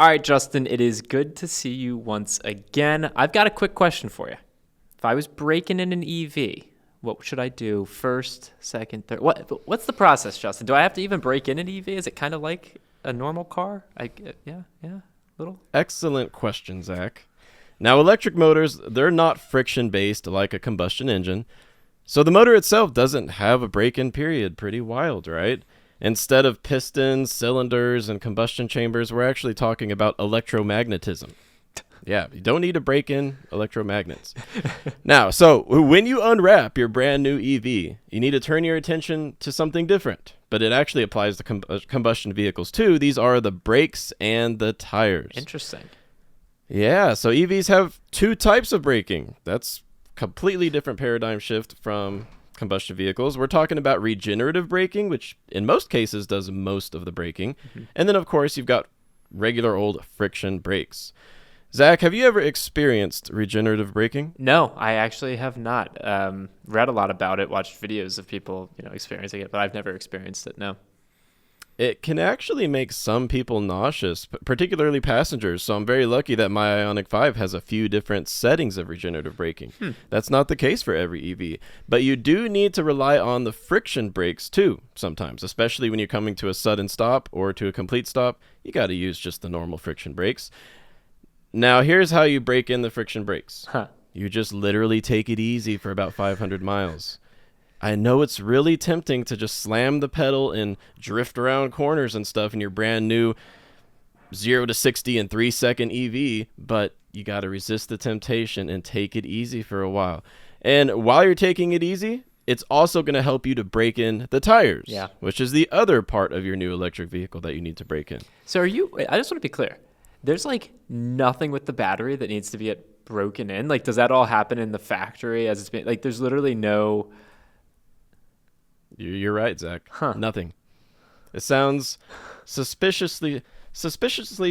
All right, Justin, it is good to see you once again. I've got a quick question for you. If I was breaking in an EV, what should I do first, second, third? What's the process, Justin? Do I have to even break in an EV? Is it kind of like a normal car? Yeah, little. Excellent question, Zach. Now, electric motors, they're not friction-based like a combustion engine, so the motor itself doesn't have a break-in period. Pretty wild, right? Instead of pistons, cylinders, and combustion chambers, we're actually talking about electromagnetism. Yeah, you don't need to break in electromagnets. Now, so when you unwrap your brand new EV, you need to turn your attention to something different, but it actually applies to combustion vehicles too. These are the brakes and the tires. Interesting. Yeah, so EVs have two types of braking. That's completely different paradigm shift from combustion vehicles. We're talking about regenerative braking, which in most cases does most of the braking. Mm-hmm. And then, of course, you've got regular old friction brakes. Zach, have you ever experienced regenerative braking? No, I actually have not. Read a lot about it, watched videos of people, experiencing it, but I've never experienced it. No. It can actually make some people nauseous, particularly passengers. So I'm very lucky that my Ioniq 5 has a few different settings of regenerative braking. That's not the case for every EV. But you do need to rely on the friction brakes too sometimes, especially when you're coming to a sudden stop or to a complete stop. You got to use just the normal friction brakes. Now, here's how you break in the friction brakes. You just literally take it easy for about 500 miles. I know it's really tempting to just slam the pedal and drift around corners and stuff in your brand new 0 to 60 in 3 second EV, but you got to resist the temptation and take it easy for a while. And while you're taking it easy, it's also going to help you to break in the tires, which is the other part of your new electric vehicle that you need to break in. So I just want to be clear. There's like nothing with the battery that needs to be broken in. Like, does that all happen in the factory as it's been? Like, there's literally no. You're right, Zach. Nothing. It sounds suspiciously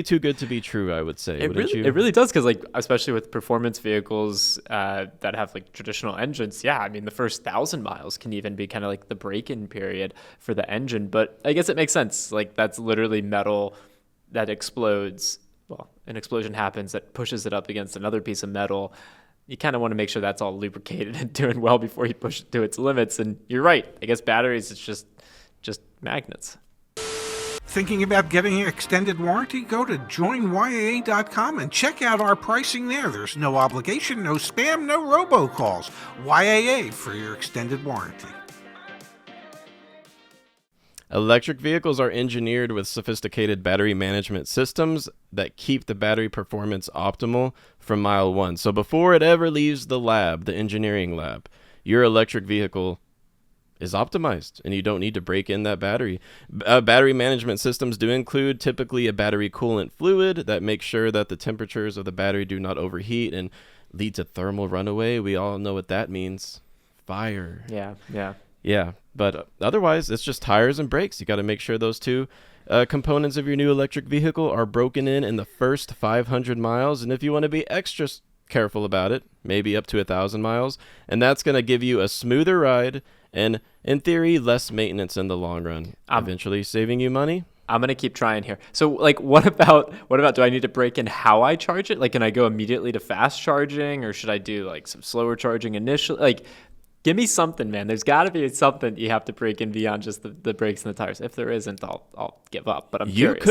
too good to be true, I would say. It really does, because like, especially with performance vehicles that have like traditional engines, the first 1,000 miles can even be kind of like the break-in period for the engine. But I guess it makes sense. Like, that's literally metal that explodes. Well, an explosion happens that pushes it up against another piece of metal. You kind of want to make sure that's all lubricated and doing well before you push it to its limits. And you're right. I guess batteries, it's just magnets. Thinking about getting an extended warranty? Go to joinyaa.com and check out our pricing there. There's no obligation, no spam, no robocalls. YAA for your extended warranty. Electric vehicles are engineered with sophisticated battery management systems that keep the battery performance optimal from mile one. So before it ever leaves the lab, the engineering lab, your electric vehicle is optimized and you don't need to break in that battery. Battery management systems do include typically a battery coolant fluid that makes sure that the temperatures of the battery do not overheat and lead to thermal runaway. We all know what that means. Fire. Yeah, but otherwise, it's just tires and brakes. You got to make sure those two components of your new electric vehicle are broken in the first 500 miles. And if you want to be extra careful about it, maybe up to 1,000 miles. And that's going to give you a smoother ride and, in theory, less maintenance in the long run, eventually saving you money. I'm going to keep trying here. So, like, what about do I need to break in how I charge it? Like, can I go immediately to fast charging, or should I do, like, some slower charging initially? Like, give me something, man. There's got to be something you have to break in beyond just the brakes and the tires. If there isn't, I'll give up. But I'm curious.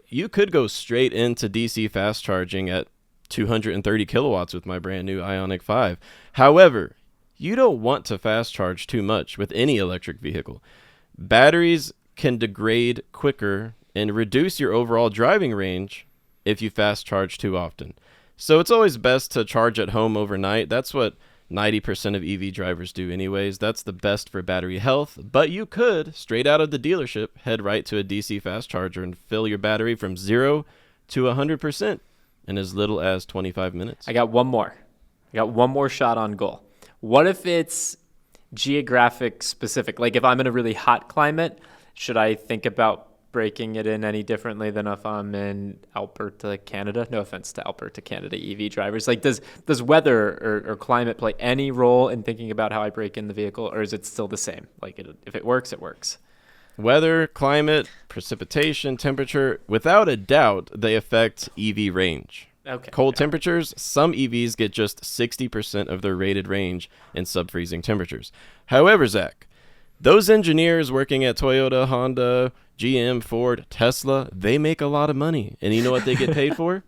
You could go straight into DC fast charging at 230 kilowatts with my brand new Ioniq 5. However, you don't want to fast charge too much with any electric vehicle. Batteries can degrade quicker and reduce your overall driving range if you fast charge too often. So it's always best to charge at home overnight. That's what 90% of EV drivers do anyways. That's the best for battery health, but you could, straight out of the dealership, head right to a DC fast charger and fill your battery from 0 to 100% in as little as 25 minutes. I got one more shot on goal. What if it's geographic specific? Like, if I'm in a really hot climate, should I think about breaking it in any differently than if I'm in Alberta, Canada? No offense to Alberta, Canada EV drivers. Like, does weather or climate play any role in thinking about how I break in the vehicle, or is it still the same? Like, if it works, it works. Weather, climate, precipitation, temperature, without a doubt, they affect EV range. Okay. Cold temperatures, some EVs get just 60% of their rated range in sub-freezing temperatures. However, Zach, those engineers working at Toyota, Honda, GM, Ford, Tesla, they make a lot of money. And you know what they get paid for?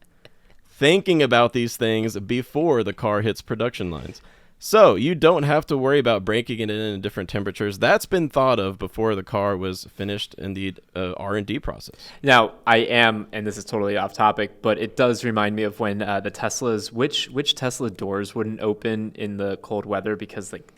Thinking about these things before the car hits production lines. So you don't have to worry about breaking it in different temperatures. That's been thought of before the car was finished in the R&D process. Now, I am, and this is totally off topic, but it does remind me of when the Teslas, which Tesla doors wouldn't open in the cold weather because like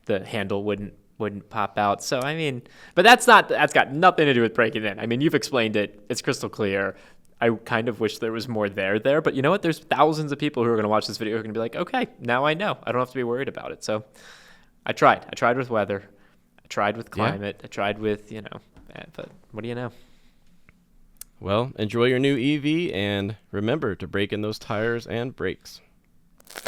the handle wouldn't pop out. So I mean, but that's got nothing to do with breaking in. I mean, you've explained it. It's crystal clear. I kind of wish there was more there, but you know what? There's thousands of people who are going to watch this video who are going to be like, okay, now I know. I don't have to be worried about it. So I tried. I tried with weather. I tried with climate. I tried with, but what do you know? Well, enjoy your new EV and remember to break in those tires and brakes.